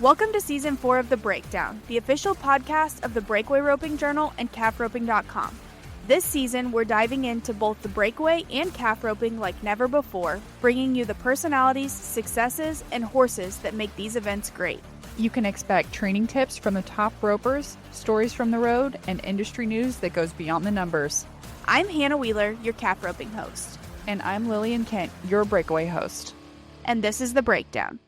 Welcome to Season 4 of The Breakdown, the official podcast of the Breakaway Roping Journal and calfroping.com. This season, we're diving into both the breakaway and calf roping like never before, bringing you the personalities, successes, and horses that make these events great. You can expect training tips from the top ropers, stories from the road, and industry news that goes beyond the numbers. I'm Hannah Wheeler, your calf roping host. And I'm Lillian Kent, your breakaway host. And this is The Breakdown.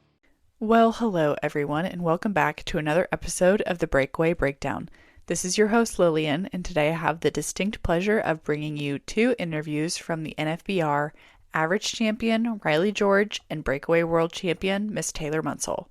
Well, hello everyone, and welcome back to another episode of the Breakaway Breakdown. This is your host Lillian, and today I have the distinct pleasure of bringing you two interviews from the NFBR Average Champion Rylee George and Breakaway World Champion Miss Taylor Munsell.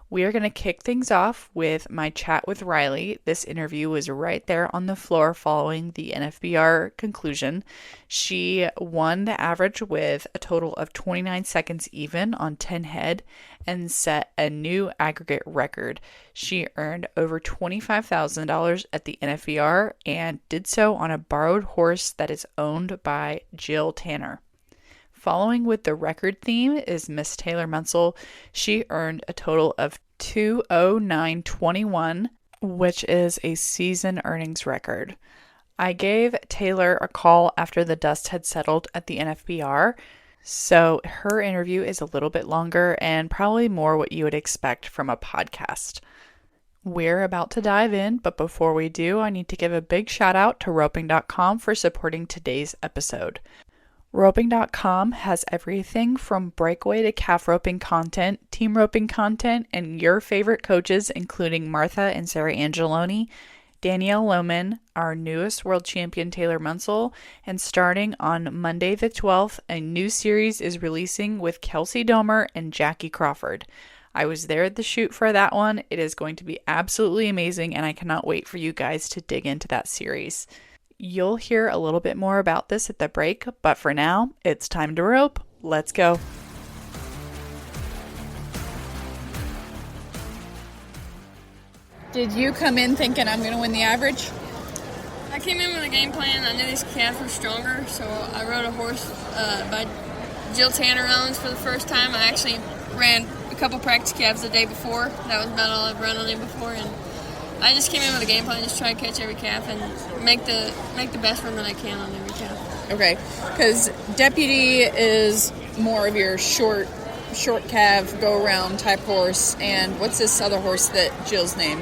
We are going to kick things off with my chat with Rylee. This interview was right there on the floor following the NFBR conclusion. She won the average with a total of 29 seconds even on 10 head and set a new aggregate record. She earned over $25,000 at the NFBR and did so on a borrowed horse that is owned by Jill Tanner. Following with the record theme is Miss Taylor Munsell. She earned a total of $209.21, which is a season earnings record. I gave Taylor a call after the dust had settled at the NFBR, so her interview is a little bit longer and probably more what you would expect from a podcast. We're about to dive in, but before we do, I need to give a big shout out to roping.com for supporting today's episode. Roping.com has everything from breakaway to calf roping content, team roping content, and your favorite coaches, including Martha and Sarah Angeloni, Danielle Lohman, our newest world champion Taylor Munsell, and starting on Monday the 12th, a new series is releasing with Kelsey Domer and Jackie Crawford. I was there at the shoot for that one. It is going to be absolutely amazing, and I cannot wait for you guys to dig into that series. You'll hear a little bit more about this at the break, but for now, it's time to rope. Let's go. Did you come in thinking I'm going to win the average? I came in with a game plan. I knew these calves were stronger, so I rode a horse by Jill Tanner owns for the first time. I actually ran a couple practice calves the day before. That was about all I've run on him before, and I just came in with a game plan, just try to catch every calf and make the best run that I can on every calf. Okay, because Deputy is more of your short calf, go-around type horse, and what's this other horse that Jill's name?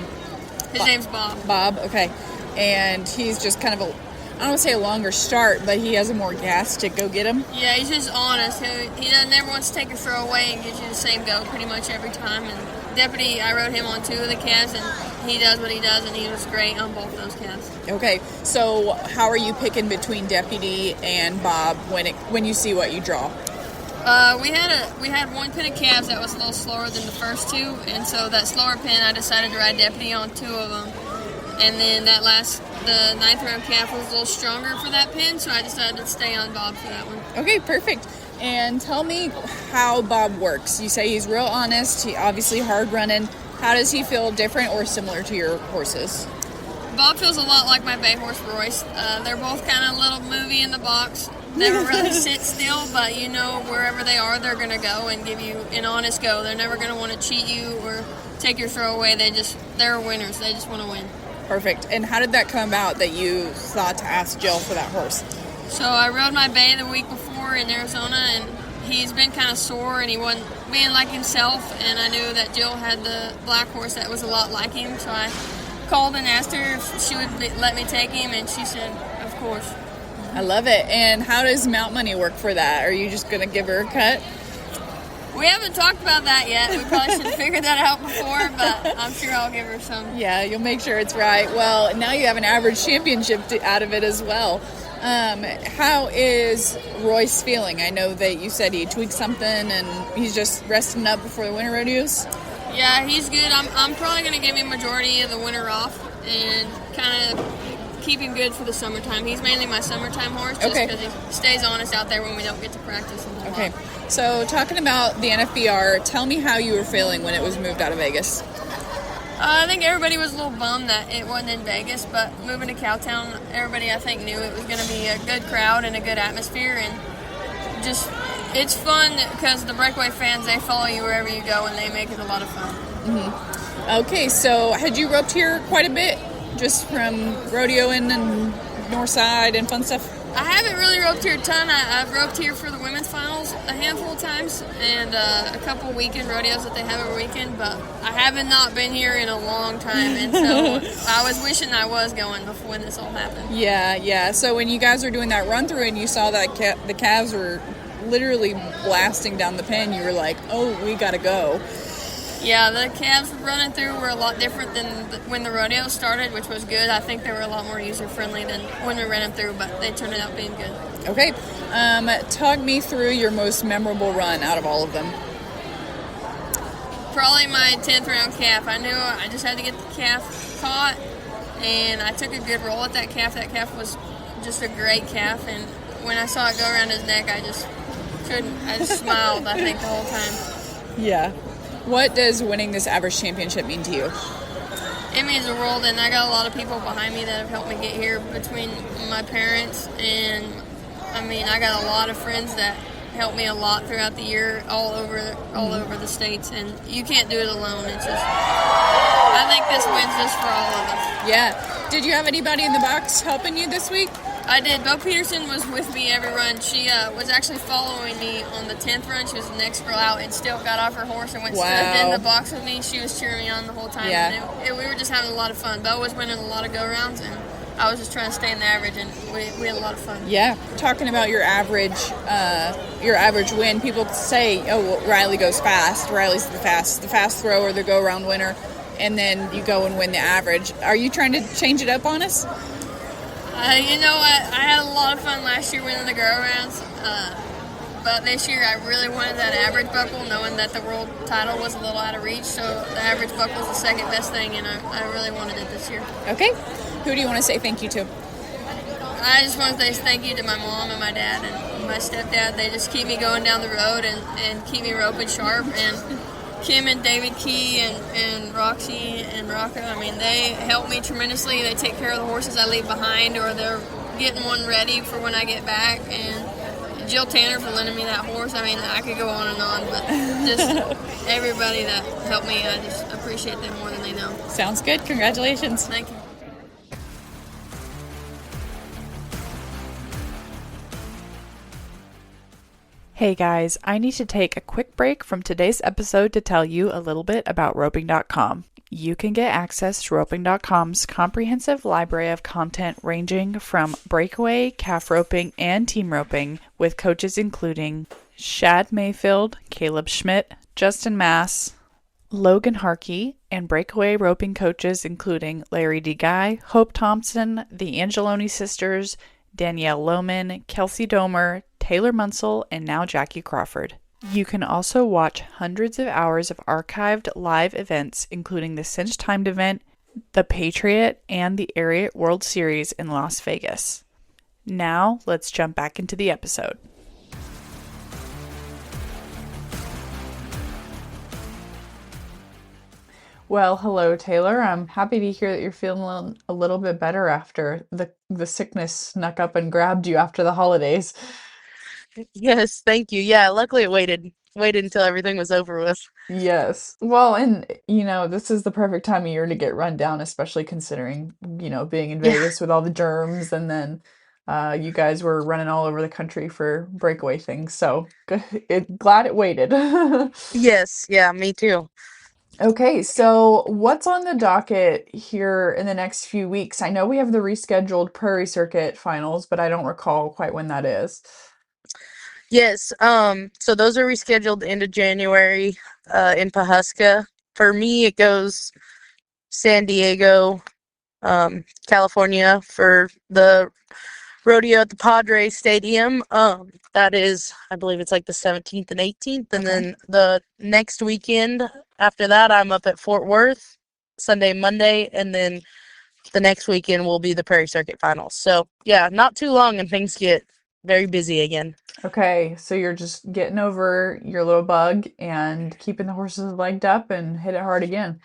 His name's Bob. Bob, okay. And he's just kind of I don't want to say a longer start, but he has a more gas to go get him. Yeah, he's just honest. He never wants to take a throw away and gives you the same go pretty much every time. And Deputy, I rode him on two of the calves, and he does what he does, and he was great on both those calves. Okay, so how are you picking between Deputy and Bob when you see what you draw? We had one pin of calves that was a little slower than the first two, and so that slower pin, I decided to ride Deputy on two of them. And then the ninth round calf was a little stronger for that pin, so I decided to stay on Bob for that one. Okay, perfect. And tell me how Bob works. You say he's real honest, he obviously hard running. How does he feel different or similar to your horses? Bob feels a lot like my bay horse Royce. They're both kind of a little movie in the box. Never really sit still, but you know wherever they are, they're going to go and give you an honest go. They're never going to want to cheat you or take your throw away. They're winners. They just want to win. Perfect. And how did that come about that you thought to ask Jill for that horse? So I rode my bay the week before in Arizona, and he's been kind of sore, and he wasn't being like himself, and I knew that Jill had the black horse that was a lot like him, so I called and asked her if she would let me take him, and she said, of course. I love it. And how does mount money work for that? Are you just going to give her a cut? We haven't talked about that yet. We probably should have figured that out before, but I'm sure I'll give her some. Yeah, you'll make sure it's right. Well, now you have an average championship out of it as well. How is Royce feeling? I know that you said he tweaked something and he's just resting up before the winter rodeos. Yeah, he's good. I'm probably going to give him majority of the winter off and kind of keep him good for the summertime. He's mainly my summertime horse just because he stays honest out there when we don't get to practice. Okay. So talking about the NFBR, tell me how you were feeling when it was moved out of Vegas. I think everybody was a little bummed that it wasn't in Vegas, but moving to Cowtown, everybody I think knew it was going to be a good crowd and a good atmosphere, and just it's fun because the breakaway fans, they follow you wherever you go and they make it a lot of fun. Okay, so had you roped here quite a bit, just from rodeoing and north side and fun stuff? I haven't really roped here a ton. I've roped here for the women's finals a handful of times and a couple weekend rodeos that they have every weekend, but I haven't not been here in a long time, and so I was wishing I was going before when this all happened. Yeah. So when you guys were doing that run through and you saw that the calves were literally blasting down the pen, you were like, oh, we gotta go. Yeah, the calves running through were a lot different than when the rodeo started, which was good. I think they were a lot more user-friendly than when we ran them through, but they turned out being good. Okay. Talk me through your most memorable run out of all of them. Probably my 10th round calf. I knew I just had to get the calf caught, and I took a good roll at that calf. That calf was just a great calf, and when I saw it go around his neck, I just smiled, I think, the whole time. Yeah. What does winning this average championship mean to you? It means the world, and I got a lot of people behind me that have helped me get here, between my parents and, I got a lot of friends that helped me a lot throughout the year, all over the states, and you can't do it alone. It's just, I think this win's just for all of us. Yeah. Did you have anybody in the box helping you this week? I did. Bo Peterson was with me every run. She was actually following me on the 10th run. She was the next girl out and still got off her horse and went straight in the box with me. She was cheering me on the whole time. Yeah. And we were just having a lot of fun. Bo was winning a lot of go-rounds, and I was just trying to stay in the average, and we had a lot of fun. Yeah. Talking about your average win, people say, oh, well, Rylee goes fast. Riley's the fast thrower, the go-round winner, and then you go and win the average. Are you trying to change it up on us? You know what? I had a lot of fun last year winning the go-rounds, but this year I really wanted that average buckle, knowing that the world title was a little out of reach, so the average buckle was the second best thing, and I really wanted it this year. Okay. Who do you want to say thank you to? I just want to say thank you to my mom and my dad and my stepdad. They just keep me going down the road and keep me roping sharp, and Kim and David Key and Roxy and Rocco, they help me tremendously. They take care of the horses I leave behind, or they're getting one ready for when I get back. And Jill Tanner for lending me that horse. I could go on and on, but just everybody that helped me, I just appreciate them more than they know. Sounds good. Congratulations. Thank you. Hey guys, I need to take a quick break from today's episode to tell you a little bit about roping.com. You can get access to roping.com's comprehensive library of content ranging from breakaway, calf roping, and team roping, with coaches including Shad Mayfield, Caleb Schmidt, Justin Mass, Logan Harkey, and breakaway roping coaches including Larry D. Guy, Hope Thompson, the Angeloni sisters, Danielle Lohman, Kelsey Domer, Taylor Munsell, and now Jackie Crawford. You can also watch hundreds of hours of archived live events, including the Cinch Timed event, the Patriot, and the Ariat World Series in Las Vegas. Now, let's jump back into the episode. Well, hello, Taylor. I'm happy to hear that you're feeling a little bit better after the sickness snuck up and grabbed you after the holidays. Yes, thank you. Yeah, luckily it waited until everything was over with. Yes. Well, and this is the perfect time of year to get run down, especially considering, being in Vegas with all the germs, and then you guys were running all over the country for breakaway things. So glad it waited. Yes, yeah, me too. Okay, so what's on the docket here in the next few weeks? I know we have the rescheduled Prairie Circuit Finals, but I don't recall quite when that is. Yes, so those are rescheduled into January in Pahuska. For me, it goes San Diego, California for the rodeo at the Padres Stadium. That is, I believe it's like the 17th and 18th, and then the next weekend after that, I'm up at Fort Worth, Sunday, Monday, and then the next weekend will be the Prairie Circuit Finals. So, yeah, not too long, and things get very busy again. Okay, so you're just getting over your little bug and keeping the horses legged up and hit it hard again.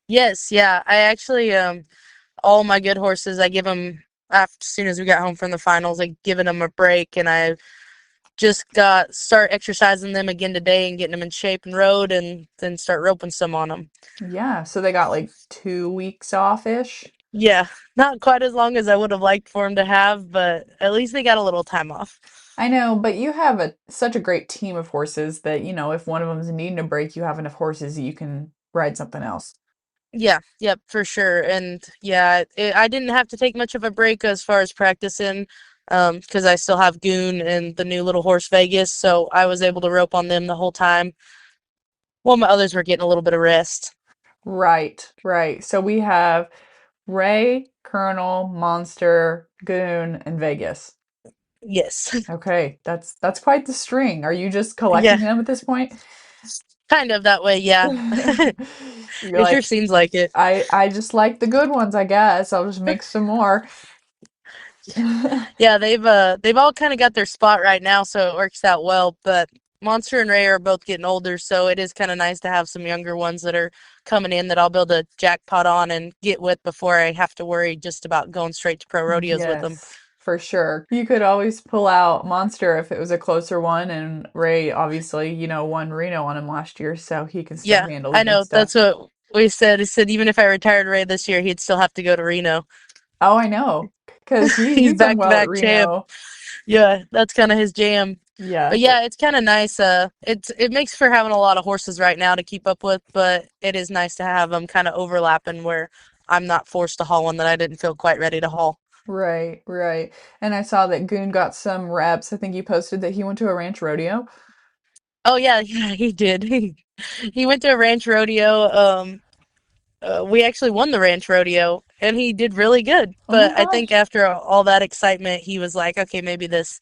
Yes, yeah. I actually, all my good horses, I give them, as soon as we got home from the finals, I given them a break, and I just got start exercising them again today and getting them in shape and rode, and then start roping some on them. Yeah, so they got like 2 weeks off-ish. Yeah, not quite as long as I would have liked for them to have, but at least they got a little time off. I know, but you have such a great team of horses that, if one of them's needing a break, you have enough horses that you can ride something else. Yeah, yep, for sure. And yeah, I didn't have to take much of a break as far as practicing, because I still have Goon and the new little horse Vegas, so I was able to rope on them the whole time while my others were getting a little bit of rest. Right, right. So we have Ray, Colonel, Monster, Goon, and Vegas. Yes. Okay, that's quite the string. Are you just Yeah, collecting them at this point? kind of that way, yeah. You're It sure like, seems like it. I just like the good ones, I guess. I'll just make some more. Yeah, they've all kind of got their spot right now, so it works out well. But Monster and Ray are both getting older, so it is kind of nice to have some younger ones that are coming in that I'll be able to jackpot on and get with before I have to worry just about going straight to pro rodeos with them. Yes, for sure. You could always pull out Monster if it was a closer one, and Ray obviously, won Reno on him last year, so he can still Yeah, handle the I big know. stuff. That's what we said. He said even if I retired Ray this year, he'd still have to go to Reno. Oh, I know, because He's he's done back to well at back champ. Reno. Yeah, that's kind of his jam. Yeah, But yeah, it's kind of nice. It makes for having a lot of horses right now to keep up with, but it is nice to have them kind of overlapping where I'm not forced to haul one that I didn't feel quite ready to haul. right, right. And I saw that Goon got some reps. I think you posted that he went to a ranch rodeo. Oh yeah, yeah, he did. He went to a ranch rodeo. We actually won the ranch rodeo, and he did really good. Oh my But I think gosh. after all that excitement, he was like, okay, maybe this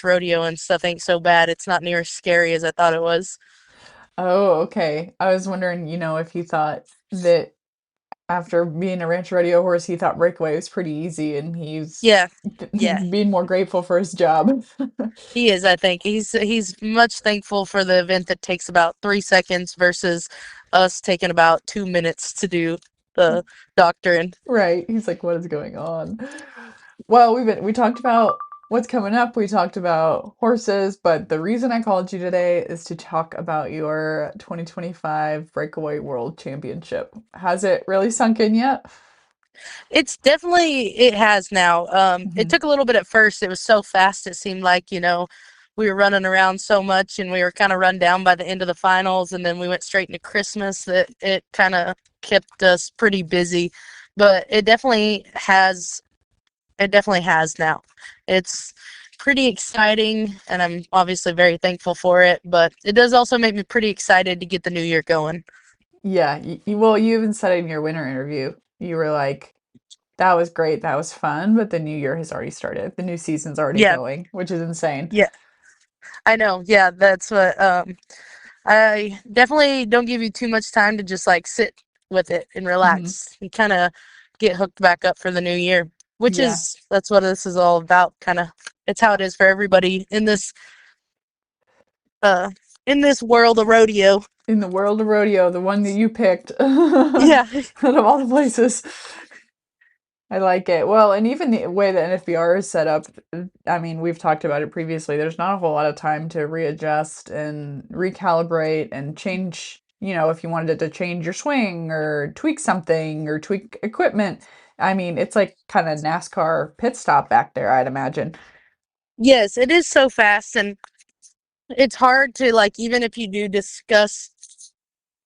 rodeo and stuff ain't so bad. It's not near as scary as I thought it was. Oh, okay. I was wondering, if he thought that after being a ranch rodeo horse, he thought Breakaway was pretty easy and he's Yeah, yeah, being more grateful for his job. he is. I think he's much thankful for the event that takes about 3 seconds versus us taking about 2 minutes to do the doctrine. Right. He's like, what is going on? Well, we talked about what's coming up. We talked about horses, but the reason I called you today is to talk about your 2025 Breakaway World Championship. Has it really sunk in yet? It has now. It Mhm. took a little bit at first. It was so fast. It seemed like, we were running around so much and we were kind of run down by the end of the finals. And then we went straight into Christmas that it kind of kept us pretty busy, but it definitely has now. It's pretty exciting and I'm obviously very thankful for it, but it does also make me pretty excited to get the new year going. Yeah. Well, you even said in your winter interview, you were like, that was great. That was fun. But the new year has already started. The new season's already Yeah, going, which is insane. yeah, I know. Yeah, that's what I definitely don't give you too much time to just like sit with it and Hmm. relax. You kind of get hooked back up for the new year, which Yeah. is that's what this is all about. Kind of, it's how it is for everybody uh in this world of rodeo. In the world of rodeo, the one that you picked Yeah, out of all the places. I like it. Well, and even the way the NFBR is set up, I mean, we've talked about it previously. There's not a whole lot of time to readjust and recalibrate and change, if you wanted to change your swing or tweak something or tweak equipment. I mean, it's like kind of NASCAR pit stop back there, I'd imagine. yes, it is so fast and it's hard to like even if you do discuss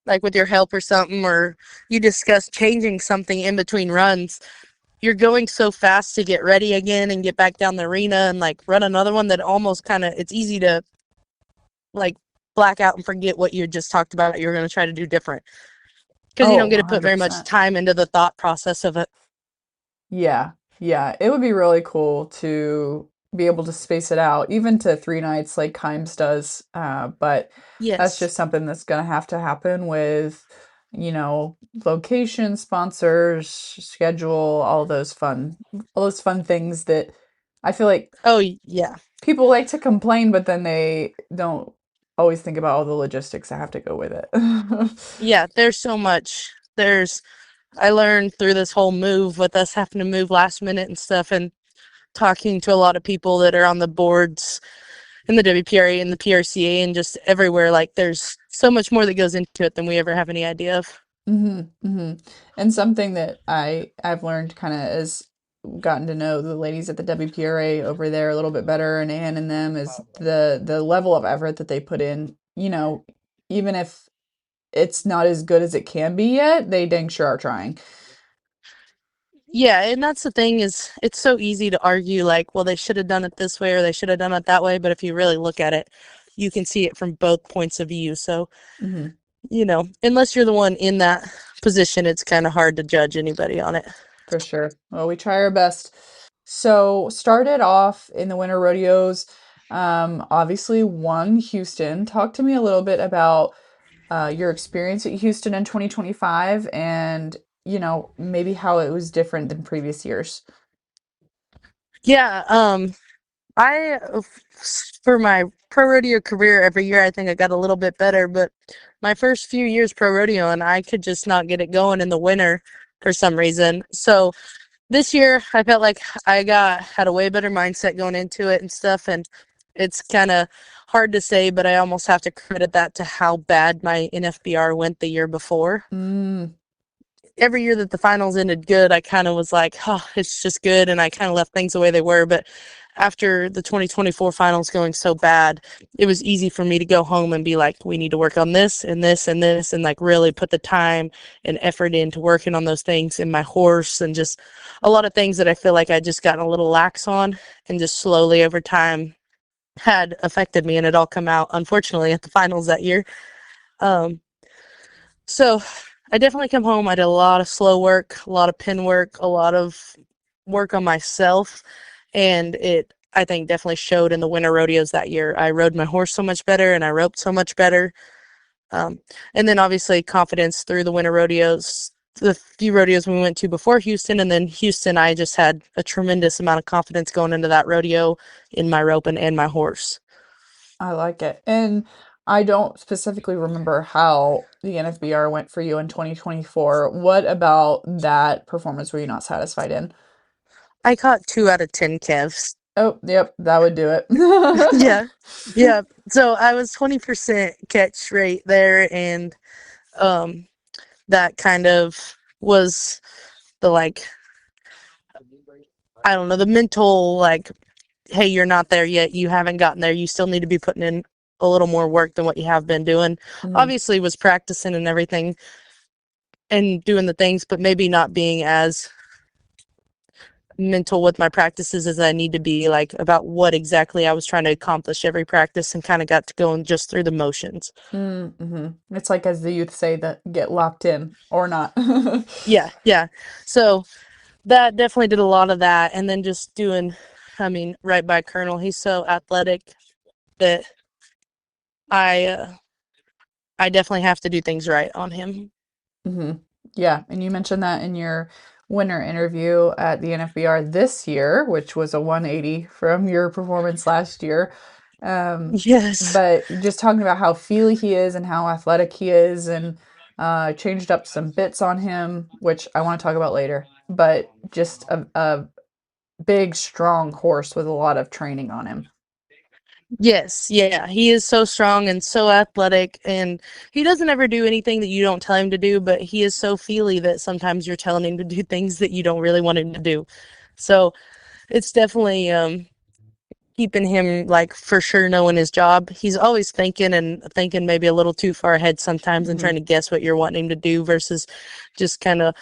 like with your help or something or you discuss changing something in between runs, you're going so fast to get ready again and get back down the arena and like run another one that almost kind of it's easy to like black out and forget what you just talked about you're going to try to do different because you Oh, don't get to put very much 100%. time into the thought process of it. Yeah, yeah. It would be really cool to be able to space it out, even to 3 nights like Kimes does. But that's Yes. just something that's going to happen with, you know, location, sponsors, schedule, all those fun things that I feel like Oh yeah. people like to complain, but then they don't always think about all the logistics that have to go with it. Yeah, there's so much. I learned through this whole move with us having to move last minute and stuff and talking to a lot of people that are on the boards in the WPRA and the PRCA and just everywhere. Like there's so much more that goes into it than we ever have any idea of. And something that I've learned kind of as gotten to know the ladies at the WPRA over there a little bit better, and Ann and them, is the level of effort that they put in. Even if it's not as good as it can be yet, they dang sure are trying. Yeah, and that's the thing is it's so easy to argue like, well, they should have done it this way or they should have done it that way, but if you really look at it, you can see it from both points of view. So, unless you're the one in that position, it's kind of hard to judge anybody on it. For sure. Well, we try our best. So, started off in the winter rodeos, obviously won Houston. Talk to me a little bit about your experience at Houston in 2025 and, maybe how it was different than previous years. Yeah, I for my pro rodeo career every year I think I got a little bit better, but my first few years pro rodeo and I could just not get it going in the winter for some reason. So this year I felt like had a way better mindset going into it and stuff, and it's kind of hard to say, but I almost have to credit that to how bad my NFBR went the year before. Every year that the finals ended good, I kind of was like, oh, it's just good, and I kind of left things the way they were. But after the 2024 finals going so bad, it was easy for me to go home and be like, we need to work on this and this and this, and like really put the time and effort into working on those things in my horse, and just a lot of things that I feel like I just gotten a little lax on, and just slowly over time had affected me, and it all come out unfortunately at the finals that year. So I definitely come home. I did a lot of slow work, a lot of pin work, a lot of work on myself, and it, I think, definitely showed in the winter rodeos that year. I rode my horse so much better, and I roped so much better. And then obviously confidence through the winter rodeos, the few rodeos we went to before Houston, and then Houston, I just had a tremendous amount of confidence going into that rodeo in my roping and my horse. I like it. And I don't specifically remember how the NFBR went for you in 2024. What about that performance were you not satisfied in? I caught 2 out of 10 calves. Oh, yep, that would do it. Yeah. So I was 20% catch rate there, and that kind of was the I don't know, the mental hey, you're not there yet, you haven't gotten there, you still need to be putting in a little more work than what you have been doing. Obviously was practicing and everything and doing the things, but maybe not being as mental with my practices as I need to be, about what exactly I was trying to accomplish every practice, and kind of got to going just through the motions. It's like, as the youth say, that get locked in or not. Yeah. So that definitely did a lot of that. And then just doing, right by Colonel, he's so athletic that I definitely have to do things right on him. Yeah, and you mentioned that in your winter interview at the NFBR this year, which was a 180 from your performance last year. Yes. But just talking about how feely he is and how athletic he is, and changed up some bits on him, which I want to talk about later. But just a big, strong horse with a lot of training on him. Yes, yeah, he is so strong and so athletic, and he doesn't ever do anything that you don't tell him to do, but he is so feely that sometimes you're telling him to do things that you don't really want him to do. So it's definitely keeping him for sure knowing his job. He's always thinking maybe a little too far ahead sometimes, and trying to guess what you're wanting him to do versus just kind of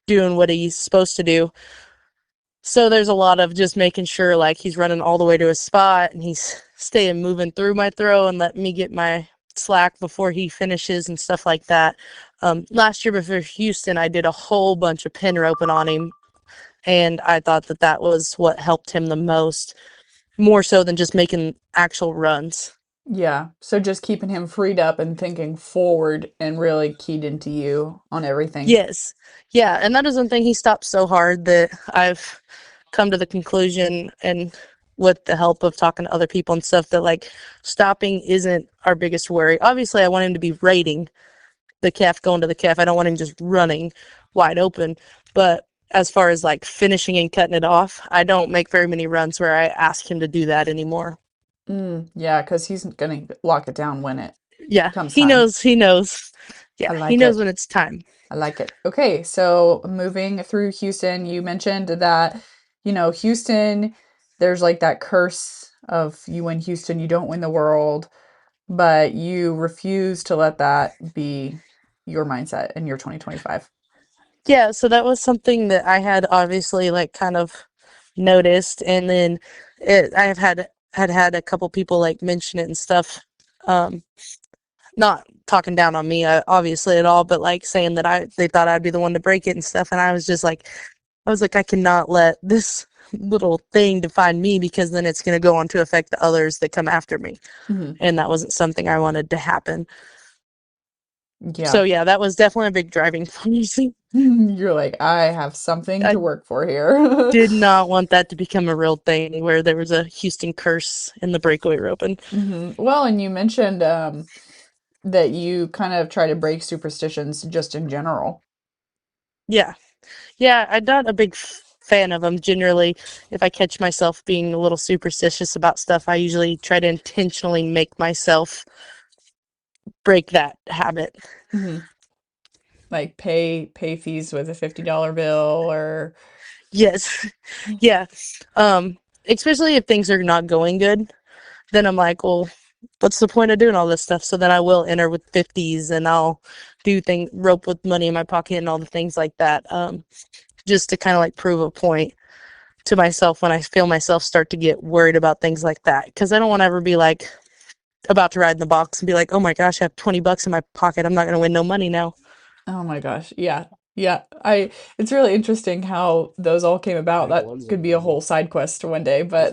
doing what he's supposed to do. So there's a lot of just making sure he's running all the way to his spot, and he's staying moving through my throw and letting me get my slack before he finishes and stuff like that. Last year before Houston, I did a whole bunch of pin roping on him, and I thought that was what helped him the most, more so than just making actual runs. Yeah, so just keeping him freed up and thinking forward and really keyed into you on everything. Yes. Yeah, and that is one thing he stopped so hard that I've come to the conclusion, and with the help of talking to other people and stuff, that stopping isn't our biggest worry. Obviously, I want him to be rating the calf, going to the calf. I don't want him just running wide open. But as far as finishing and cutting it off, I don't make very many runs where I ask him to do that anymore. Yeah, because he's going to lock it down when it Yeah, comes he time. knows. He knows. I Yeah, he like knows it. when it's time. I like it. Okay, so moving through Houston, you mentioned that, Houston, there's like that curse of you win Houston, you don't win the world, but you refuse to let that be your mindset in your 2025. Yeah, so that was something that I had obviously like kind of noticed, and then I have had a couple people like mention it and stuff. Um, Not talking down on me, obviously at all, but like saying that they thought I'd be the one to break it and stuff, and I was like, I cannot let this little thing define me because then it's going to go on to affect the others that come after me, Hmm. and that wasn't something I wanted to happen. Yeah. So yeah, that was definitely a big driving force. You're like, I have something I to work for here. did not want that to become a real thing where there was a Houston curse in the breakaway roping. Well, and you mentioned that you kind of try to break superstitions just in general. Yeah. Yeah, I'm not a big fan of them. Generally, if I catch myself being a little superstitious about stuff, I usually try to intentionally make myself break that habit. Hmm. Like pay fees with a $50 bill or Yes. Yeah. Um, Especially if things are not going good, then I'm like, well, what's the point of doing all this stuff? So then I will enter with 50s and I'll do rope with money in my pocket and all the things like that. Just to kind of like prove a point to myself when I feel myself start to get worried about things like that. Because I don't want to ever be like about to ride in the box and be like, oh my gosh, I have $20 in my pocket. I'm not going to win no money now. oh my gosh. Yeah. Yeah. It's really interesting how those all came about. That could be a whole side quest one day, but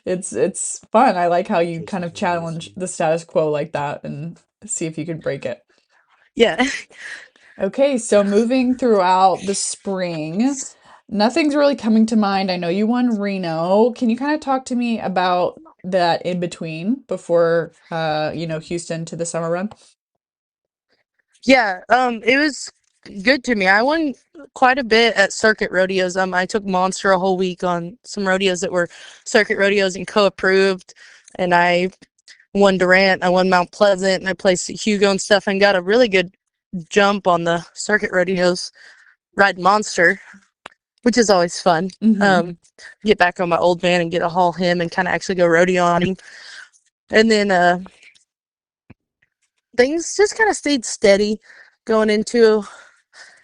it's fun. I like how you kind of challenge the status quo like that and see if you could break it. Yeah. Okay, so moving throughout the spring, nothing's really coming to mind. I know you won Reno. Can you kind of talk to me about that in between before Houston to the summer run? Yeah. It was good to me. I won quite a bit at circuit rodeos. I took Monster a whole week on some rodeos that were circuit rodeos and co-approved. And I won Durant, I won Mount Pleasant, and I placed at Hugo and stuff and got a really good jump on the circuit rodeos riding Monster, which is always fun. Mm-hmm. Get back on my old man and get to haul him and kind of actually go rodeo on him. And then things just kind of stayed steady going into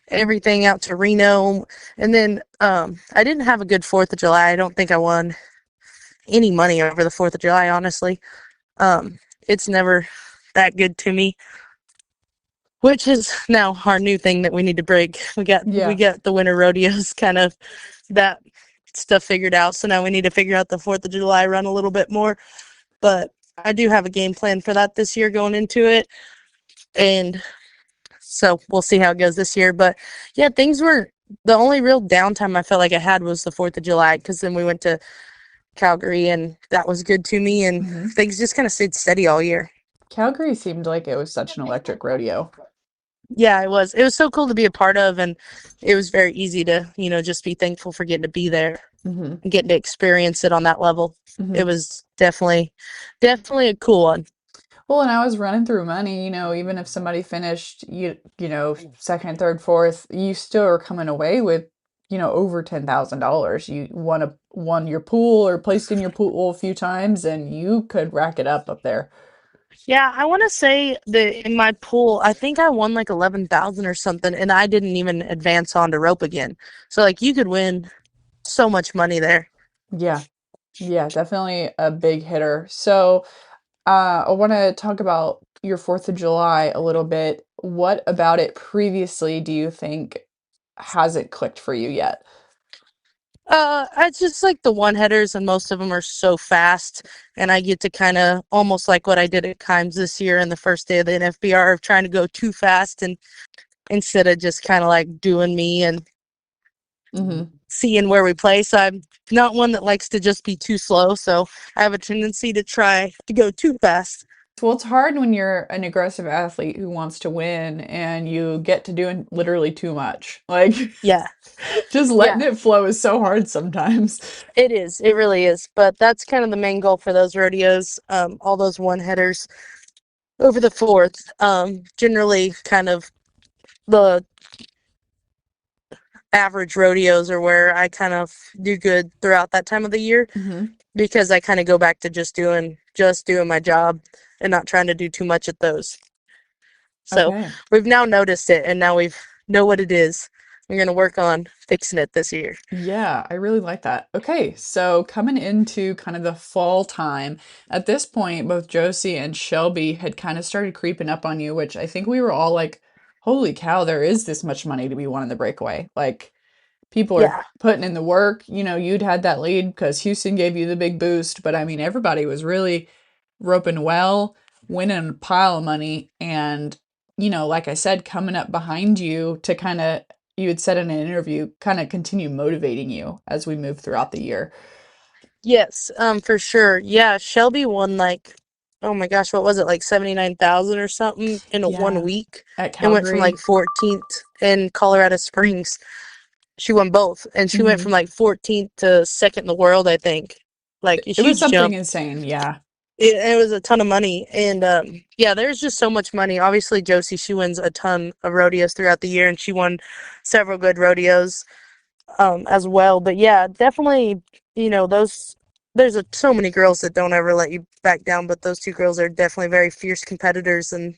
everything out to Reno. And then I didn't have a good 4th of July. I don't think I won any money over the 4th of July, honestly. It's never that good to me, which is now our new thing that we need to break. We Yeah. got the winter rodeos kind of that stuff figured out. So now we need to figure out the 4th of July run a little bit more. But I do have a game plan for that this year going into it. And so we'll see how it goes this year. But yeah, things were the only real downtime I felt like I had was the 4th of July because then we went to Calgary and that was good to me. And Mm-hmm. things just kind of stayed steady all year. Calgary seemed like it was such an electric rodeo. Yeah, it was. It was so cool to be a part of. And it was very easy to, just be thankful for getting to be there Mm-hmm. and getting to experience it on that level. Mm-hmm. It was definitely a cool one. Well, and I was running through money, even if somebody finished, second, third, fourth, you still are coming away with, over $10,000. You won your pool or placed in your pool a few times, and you could rack it up there. Yeah, I want to say that in my pool, I think I won like 11,000 or something, and I didn't even advance on to rope again. So like you could win so much money there. Yeah, yeah, definitely a big hitter. So, I want to talk about your 4th of July a little bit. What about it previously do you think hasn't clicked for you yet? It's just like the one headers, and most of them are so fast, and I get to kind of almost like what I did at Kimes this year in the first day of the NFBR of trying to go too fast and instead of just kind of like doing me and Mm-hmm. seeing where we play. So I'm not one that likes to just be too slow. So I have a tendency to try to go too fast. Well, it's hard when you're an aggressive athlete who wants to win and you get to doing literally too much. Like, Yeah. just letting Yeah. it flow is so hard sometimes. It is. It really is. But that's kind of the main goal for those rodeos. All those one headers over the fourth. Generally, kind of the average rodeos are where I kind of do good throughout that time of the year Hmm. because I kind of go back to just doing my job and not trying to do too much at those. So Okay. we've now noticed it, and now we've know what it is. We're gonna work on fixing it this year. Yeah, I really like that. Okay, so coming into kind of the fall time, at this point, both Josie and Shelby had kind of started creeping up on you, which I think we were all like, holy cow, there is this much money to be won in the breakaway. Like, people are Yeah. putting in the work. You'd had that lead because Houston gave you the big boost, but I mean, everybody was really roping well, winning a pile of money, and like I said, coming up behind you to kind of, you had said in an interview, kind of continue motivating you as we move throughout the year. Yes, for sure. Yeah, Shelby won like, oh my gosh, what was it, like 79,000 or something in a one Yeah, week? at And went from like Calgary. 14th in Colorado Springs. She won both, and she went Hmm. from like 14th to second in the world, I think. Like a It was huge something jump. insane. Yeah. It was a ton of money, and yeah, there's just so much money. Obviously, Josie, she wins a ton of rodeos throughout the year, and she won several good rodeos as well. But yeah, definitely, those there's so many girls that don't ever let you back down, but those two girls are definitely very fierce competitors, and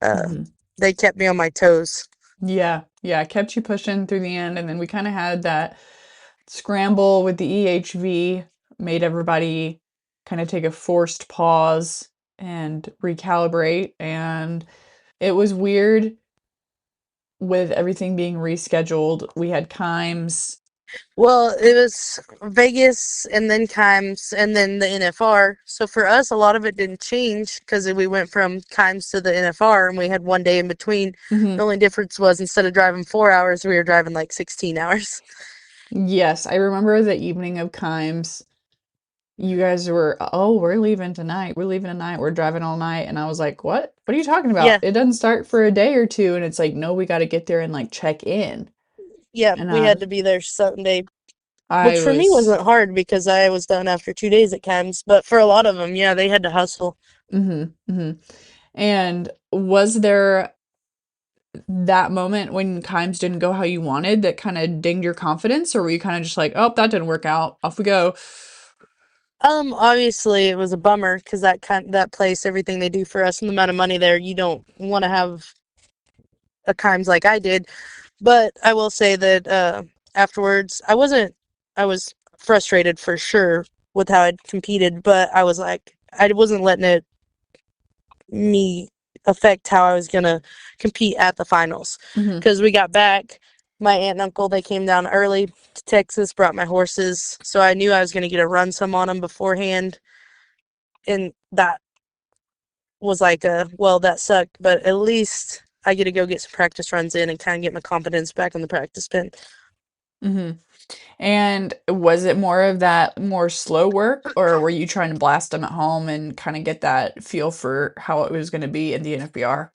uh, Hmm. they kept me on my toes. Yeah, yeah, it kept you pushing through the end, and then we kind of had that scramble with the EHV, made everybody kind of take a forced pause and recalibrate, and it was weird with everything being rescheduled. We had Kimes. Well, it was Vegas and then Kimes and then the NFR. So for us, a lot of it didn't change because we went from Kimes to the NFR and we had one day in between. Hmm. The only difference was instead of driving 4 hours, we were driving like 16 hours. Yes, I remember the evening of Kimes. You guys were, oh, we're leaving tonight. We're leaving tonight. We're driving all night. And I was like, what? What are you talking about? Yeah, It doesn't start for a day or two. And it's like, no, we got to get there and like check in. yeah, And we had to be there Sunday, I which for me was, wasn't hard because I was done after 2 days at Kimes. But for a lot of them, yeah, they had to hustle. hmm, hmm. And was there that moment when Kimes didn't go how you wanted that kind of dinged your confidence? Or were you kind of just like, oh, that didn't work out. Off we go. Obviously it was a bummer because that place, everything they do for us and the amount of money there, you don't want to have a Kimes like I did. But I will say that afterwards, I was frustrated for sure with how I'd competed, but I was like, I wasn't letting it me affect how I was gonna compete at the finals. Hmm. Because we got back, my aunt and uncle, they came down early to Texas, brought my horses, so I knew I was gonna get to run some on them beforehand, and that was like well, that sucked, but at least I get to go get some practice runs in and kind of get my confidence back in the practice pen. Hmm. And was it more of that more slow work, or were you trying to blast them at home and kind of get that feel for how it was going to be in the NFBR?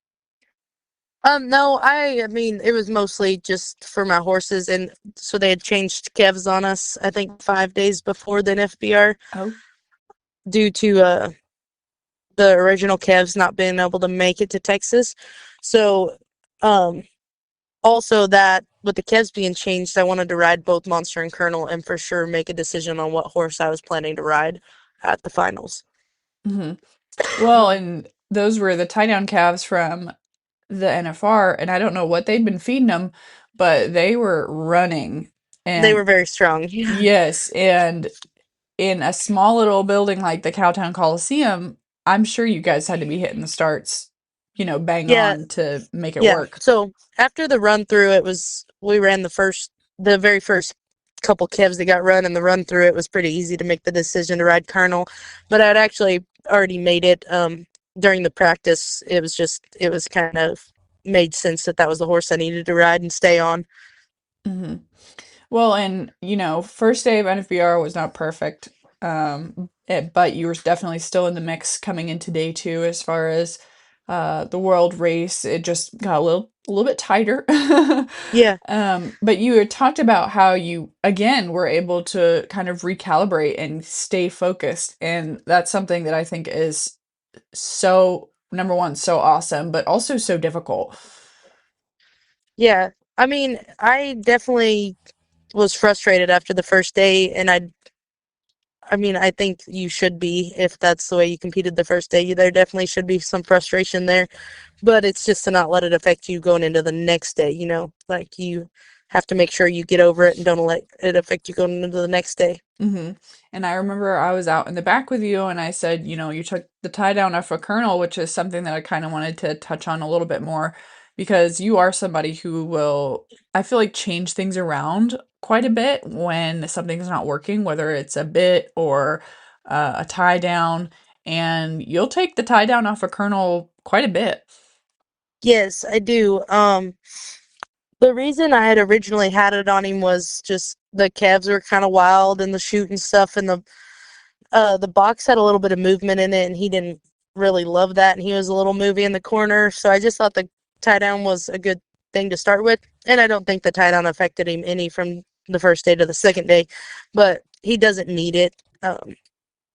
No, I mean, it was mostly just for my horses, and so they had changed kevs on us, I think 5 days before the NFBR, Oh. due to the original kevs not being able to make it to Texas. So, um, also that with the kevs being changed, I wanted to ride both Monster and Colonel, and for sure make a decision on what horse I was planning to ride at the finals. Hmm. Well, and those were the tie down calves from the NFR, and I don't know what they'd been feeding them, but they were running. They were And very strong. yes, and in a small little building like the Cowtown Coliseum, I'm sure you guys had to be hitting the starts, bang Yeah, on to make it yeah. work. So after the run through, we ran the very first couple kevs that got run, and the run through it was pretty easy to make the decision to ride Colonel. But I'd actually already made it during the practice. It was kind of made sense that that was the horse I needed to ride and stay on. Hmm. Well, and first day of NFBR was not perfect. But you were definitely still in the mix coming into day two as far as the world race. It just got a little bit tighter. Yeah. But you had talked about how you again were able to kind of recalibrate and stay focused, and that's something that I think is so number one, so awesome, but also so difficult. Yeah. I mean, I definitely was frustrated after the first day, and I mean, I think you should be if that's the way you competed the first day. There definitely should be some frustration there, but it's just to not let it affect you going into the next day, you know? Like you have to make sure you get over it and don't let it affect you going into the next day. hmm And I remember I was out in the back with you, and I said, you know, you took the tie down off a kernel, which is something that I kind of wanted to touch on a little bit more because you are somebody who will, I feel like, change things around quite a bit when something's not working, whether it's a bit or a tie down, and you'll take the tie down off a kernel quite a bit. Yes, I do. The reason I had originally had it on him was just the calves were kind of wild and the shoot and stuff, and the box had a little bit of movement in it, and he didn't really love that, and he was a little movie in the corner. So I just thought the tie down was a good thing to start with, and I don't think the tie down affected him any from the first day to the second day, but he doesn't need it,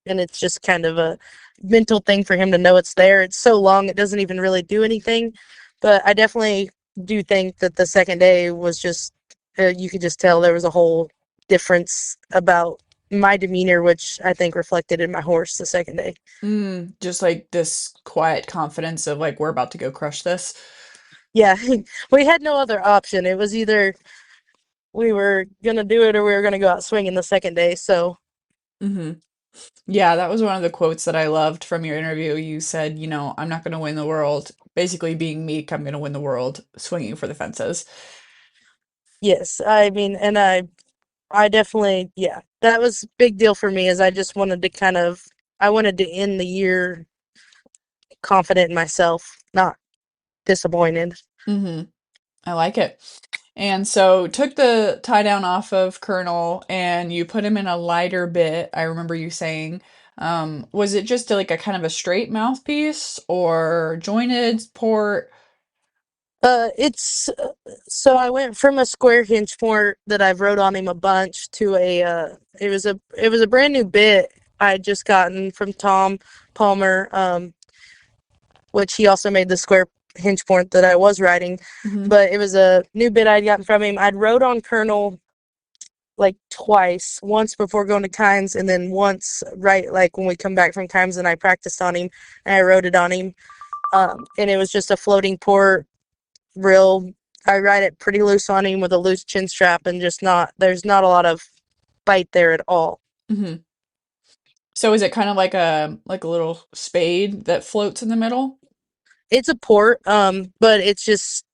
and it's just kind of a mental thing for him to know it's there. It's so long, it doesn't even really do anything, but I definitely do think that the second day was just you could just tell there was a whole difference about my demeanor, which I think reflected in my horse the second day. Just like this quiet confidence of like, we're about to go crush this. Yeah, we had no other option. It was either we were gonna do it or we were gonna go out swinging the second day. So hmm Yeah, that was one of the quotes that I loved from your interview. You said, you know, I'm not going to win the world. Basically, being meek, I'm going to win the world swinging for the fences. yes, I mean, and I definitely, yeah, that was a big deal for me. As I just wanted to I wanted to end the year confident in myself, not disappointed. hmm I like it. And so took the tie down off of Colonel and you put him in a lighter bit. I remember you saying, was it just like a kind of a straight mouthpiece or jointed port? It's so I went from a square hinge port that I've rode on him a bunch to it was a brand new bit I had just gotten from Tom Palmer, which he also made the square hinge port that I was riding, hmm but it was a new bit I'd gotten from him. I'd rode on Colonel like twice, once before going to Kimes, and then once right like when we come back from Kimes, and I practiced on him and I rode it on him. And it was just a floating port, real. I ride it pretty loose on him with a loose chin strap, and just not there's not a lot of bite there at all. hmm So is it kind of like a little spade that floats in the middle? It's a port, but it's just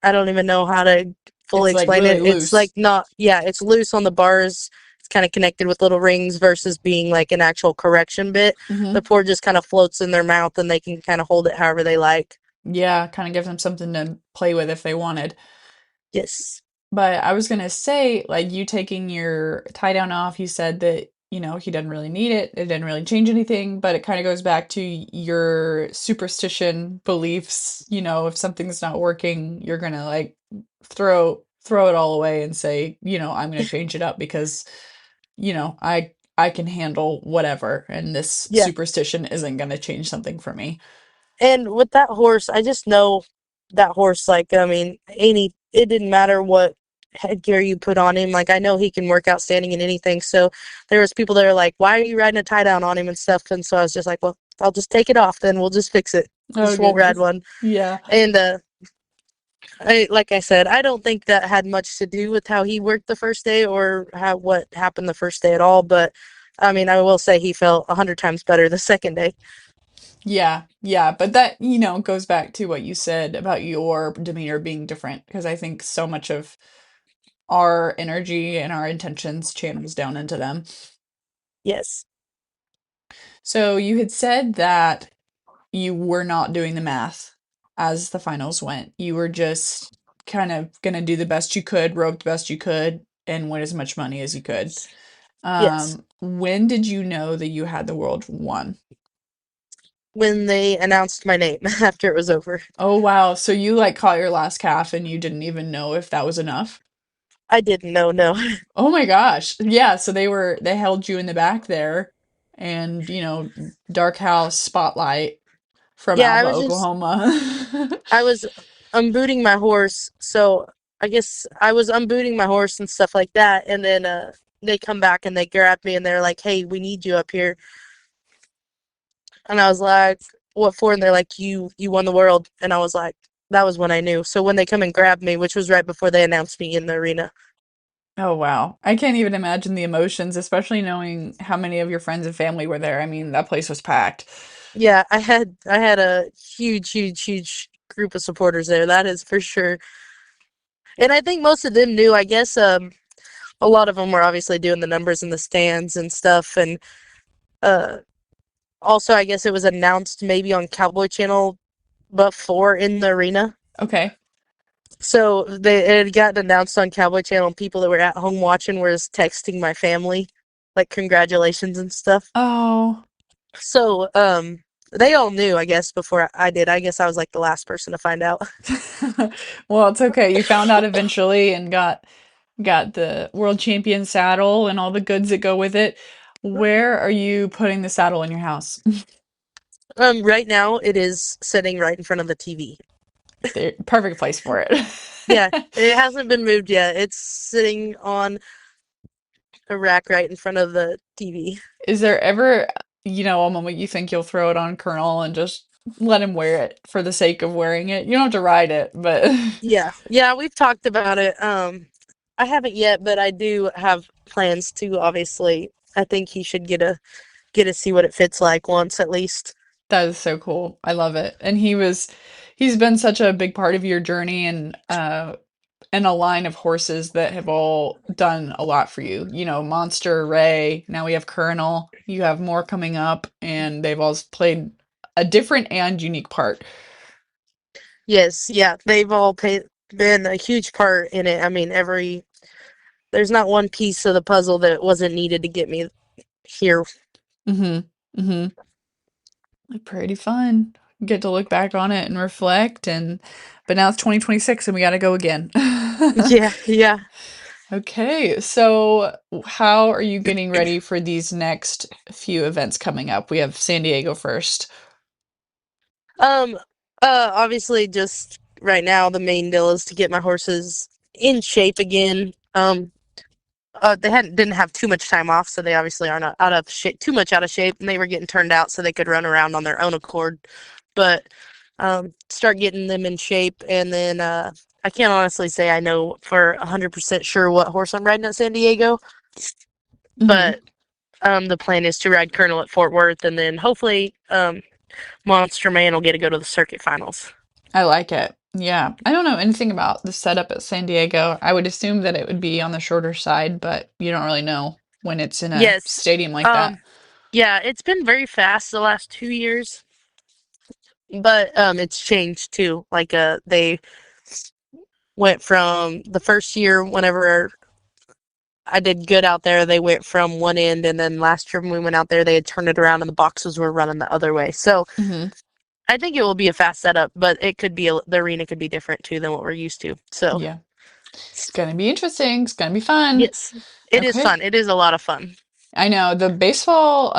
I don't even know how to fully It's like explain really it. It's like loose. not, yeah, it's loose on the bars. It's kind of connected with little rings versus being like an actual correction bit. The hmm port just kind of floats in their mouth and they can kind of hold it however they like. Yeah, kind of gives them something to play with if they wanted. Yes. But I was gonna say, like you taking your tie down off, you said that, you know, he doesn't really need it. It didn't really change anything, but it kind of goes back to your superstition beliefs. You know, if something's not working, you're gonna like throw it all away and say, you know, I'm gonna change it up because, you know, I can handle whatever, and this Yeah. superstition isn't gonna change something for me. And with that horse, I just know that horse, like, I mean, it didn't matter what headgear you put on him. Like, I know he can work outstanding in anything. So there was people that are like, why are you riding a tie down on him and stuff? And so I was just like, well, I'll just take it off then. We'll just fix it. Oh Just won't ride goodness. one. Yeah. And, like I said, I don't think that had much to do with how he worked the first day or how what happened the first day at all. But I mean, I will say he felt 100 times better the second day. Yeah, yeah, but that, you know, goes back to what you said about your demeanor being different, because I think so much of our energy and our intentions channels down into them. Yes. So you had said that you were not doing the math as the finals went. You were just kind of gonna do the best you could, rope the best you could, and win as much money as you could. Yes. When did you know that you had the world won? When they announced my name after it was over. Oh wow, so you like caught your last calf and you didn't even know if that was enough? I didn't know, no. Oh my gosh. Yeah, so they held you in the back there and, Dark House Spotlight from Yeah, Alva, Oklahoma. I was unbooting my horse, so I guess I was unbooting my horse and stuff like that, and then they come back and they grab me and they're like, "Hey, we need you up here." And I was like, "What for?" And they're like, "You won the world." And I was like, that was when I knew. So when they come and grab me, which was right before they announced me in the arena. Oh wow. I can't even imagine the emotions, especially knowing how many of your friends and family were there. I mean, that place was packed. Yeah, I had a huge group of supporters there. That is for sure. And I think most of them knew. I guess a lot of them were obviously doing the numbers in the stands and stuff, and uh also, I guess it was announced maybe on Cowboy Channel before in the arena. Okay. So it had gotten announced on Cowboy Channel, and people that were at home watching were just texting my family, like congratulations and stuff. Oh. So they all knew, I guess, before I did. I guess I was like the last person to find out. Well, it's okay. You found out eventually and got the world champion saddle and all the goods that go with it. Where are you putting the saddle in your house? Right now it is sitting right in front of the TV. The perfect place for it. Yeah, it hasn't been moved yet. It's sitting on a rack right in front of the TV. Is there ever, a moment you think you'll throw it on Colonel and just let him wear it for the sake of wearing it? You don't have to ride it, but Yeah, we've talked about it. I haven't yet, but I do have plans to. Obviously, I think he should get to see what it fits like once at least. that is so cool. I love it. And he's been such a big part of your journey and a line of horses that have all done a lot for you. Monster, Ray, now we have Colonel. You have more coming up, and they've all played a different and unique part. Yes, yeah, they've all been a huge part in it. I mean, there's not one piece of the puzzle that wasn't needed to get me here. Mm-hmm. Mm-hmm. Pretty fun. Get to look back on it and reflect but now it's 2026 and we got to go again. Yeah, yeah. Okay, so how are you getting ready for these next few events coming up? We have San Diego first. Um, Obviously, just right now, the main deal is to get my horses in shape again. They didn't have too much time off, so they obviously are not out of shape, too much out of shape, and they were getting turned out so they could run around on their own accord. But start getting them in shape, and then I can't honestly say I know for 100% sure what horse I'm riding at San Diego, Hmm. but the plan is to ride Colonel at Fort Worth, and then hopefully Monster Man will get to go to the circuit finals. I like it. Yeah. I don't know anything about the setup at San Diego. I would assume that it would be on the shorter side, but you don't really know when it's in a Yes. stadium like that. Yeah, it's been very fast the last 2 years, but it's changed too. Like they went from the first year whenever I did good out there, they went from one end, and then last year when we went out there, they had turned it around and the boxes were running the other way. So Hmm. I think it will be a fast setup, but it could be the arena could be different too than what we're used to. So Yeah. It's gonna be interesting. It's gonna be fun. yes, it is Okay. fun. It is a lot of fun. I know the baseball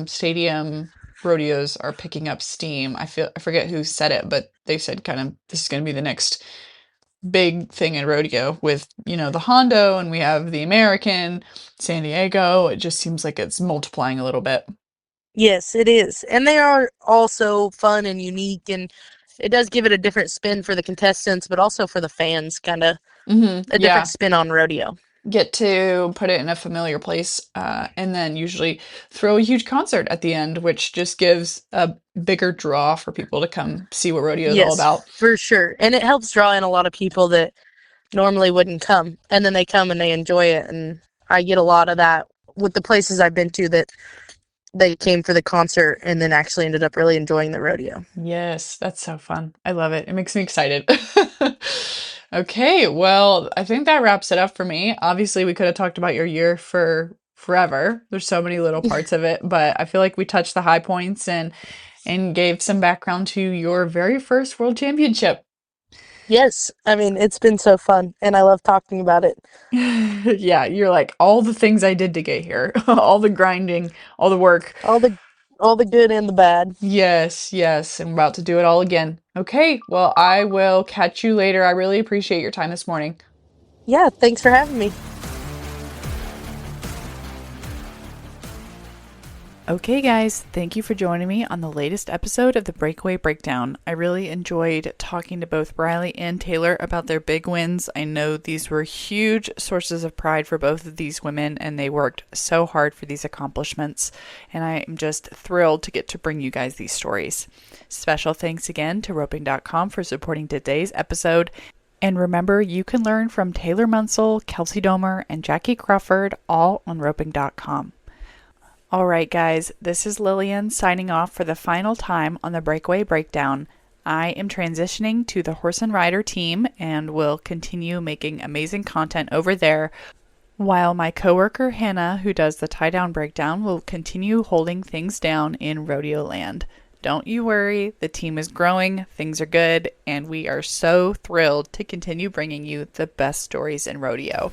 stadium rodeos are picking up steam. I forget who said it, but they said kind of this is going to be the next big thing in rodeo with, the Hondo and we have the American, San Diego. It just seems like it's multiplying a little bit. Yes, it is. And they are also fun and unique, and it does give it a different spin for the contestants, but also for the fans, kind of a different Yeah. spin on rodeo. Get to put it in a familiar place, and then usually throw a huge concert at the end, which just gives a bigger draw for people to come see what rodeo is all Yes, about. for sure. And it helps draw in a lot of people that normally wouldn't come, and then they come and they enjoy it. And I get a lot of that with the places I've been to that they came for the concert and then actually ended up really enjoying the rodeo. Yes, that's so fun. I love it. It makes me excited. Okay, well, I think that wraps it up for me. Obviously, we could have talked about your year forever. There's so many little parts of it, but I feel like we touched the high points and gave some background to your very first world championship. Yes, I mean, it's been so fun, and I love talking about it. Yeah, you're like all the things I did to get here, all the grinding, all the work. All the good and the bad. Yes, yes, I'm about to do it all again. Okay, well, I will catch you later. I really appreciate your time this morning. Yeah, thanks for having me. Okay, guys, thank you for joining me on the latest episode of the Breakaway Breakdown. I really enjoyed talking to both Rylee and Taylor about their big wins. I know these were huge sources of pride for both of these women, and they worked so hard for these accomplishments. And I am just thrilled to get to bring you guys these stories. Special thanks again to roping.com for supporting today's episode. And remember, you can learn from Taylor Munsell, Kelsey Domer, and Jackie Crawford, all on roping.com. All right, guys, this is Lillian signing off for the final time on the Breakaway Breakdown. I am transitioning to the Horse and Rider team and will continue making amazing content over there, while my coworker Hannah, who does the tie-down breakdown, will continue holding things down in Rodeo Land. Don't you worry, the team is growing, things are good, and we are so thrilled to continue bringing you the best stories in rodeo.